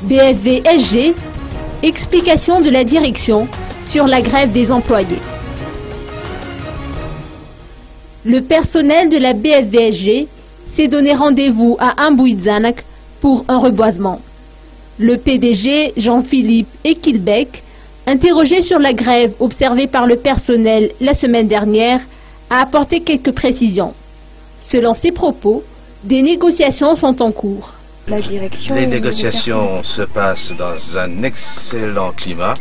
BFV-SG, explication de la direction sur la grève des employés. Le personnel de la BFV-SG s'est donné rendez-vous à Ambouidzanak pour un reboisement. Le PDG Jean-Philippe Ekilbeck, interrogé sur la grève observée par le personnel la semaine dernière, a apporté quelques précisions. Selon ses propos, des négociations sont en cours. Les négociations se passent dans un excellent climat.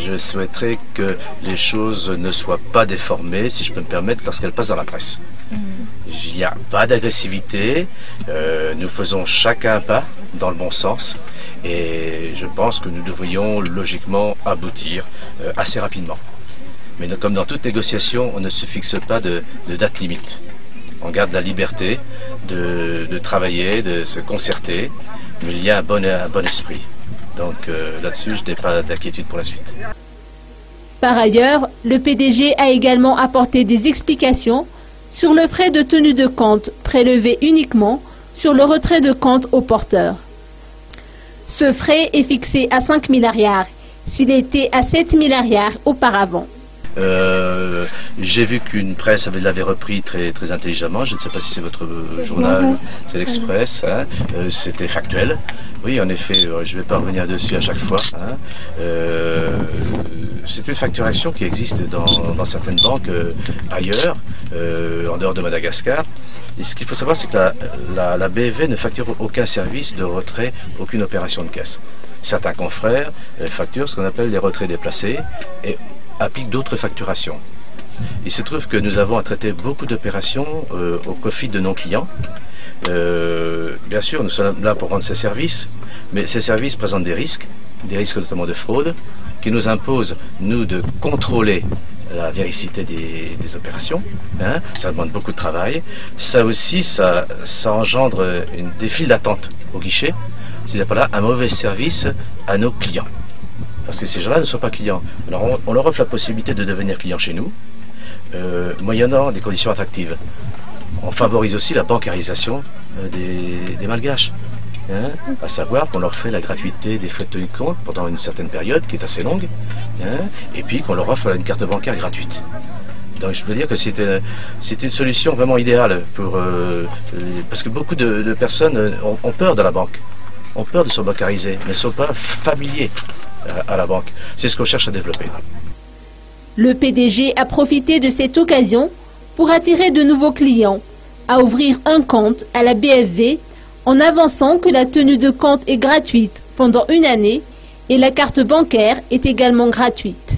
Je souhaiterais que les choses ne soient pas déformées, si je peux me permettre, lorsqu'elles passent dans la presse. Il n'y a pas d'agressivité, nous faisons chacun un pas dans le bon sens et je pense que nous devrions logiquement aboutir assez rapidement. Mais comme dans toute négociation, on ne se fixe pas de date limite. On garde la liberté de travailler, de se concerter, mais il y a un bon esprit. Donc là-dessus, je n'ai pas d'inquiétude pour la suite. Par ailleurs, le PDG a également apporté des explications sur le frais de tenue de compte prélevé uniquement sur le retrait de compte au porteur. Ce frais est fixé à 5 milliards, s'il était à 7 milliards auparavant. J'ai vu qu'une presse l'avait repris très intelligemment. Je ne sais pas si c'est votre journal, c'est l'Express. Hein. C'était factuel. Oui, en effet, je ne vais pas revenir dessus à chaque fois. Hein. C'est une facturation qui existe dans certaines banques ailleurs, en dehors de Madagascar. Et ce qu'il faut savoir, c'est que la BFV ne facture aucun service de retrait, aucune opération de caisse. Certains confrères facturent ce qu'on appelle les retraits déplacés et appliquent d'autres facturations. Il se trouve que nous avons à traiter beaucoup d'opérations au profit de nos clients. Bien sûr, nous sommes là pour rendre ces services, mais ces services présentent des risques notamment de fraude, qui nous imposent, nous, de contrôler la véracité des opérations. Hein. Ça demande beaucoup de travail. Ça aussi, ça engendre des files d'attente au guichet. S'il n'y a pas là un mauvais service à nos clients. Parce que ces gens-là ne sont pas clients. Alors on leur offre la possibilité de devenir clients chez nous, moyennant des conditions attractives. On favorise aussi la bancarisation des malgaches. Hein, à savoir qu'on leur fait la gratuité des frais de tenue de compte pendant une certaine période qui est assez longue, hein, et puis qu'on leur offre une carte bancaire gratuite. Donc je peux dire que c'est une solution vraiment idéale parce que beaucoup de personnes ont peur de la banque, ont peur de se bancariser, ne sont pas familiers à la banque. C'est ce qu'on cherche à développer. Le PDG a profité de cette occasion pour attirer de nouveaux clients à ouvrir un compte à la BFV en avançant que la tenue de compte est gratuite pendant une année et la carte bancaire est également gratuite.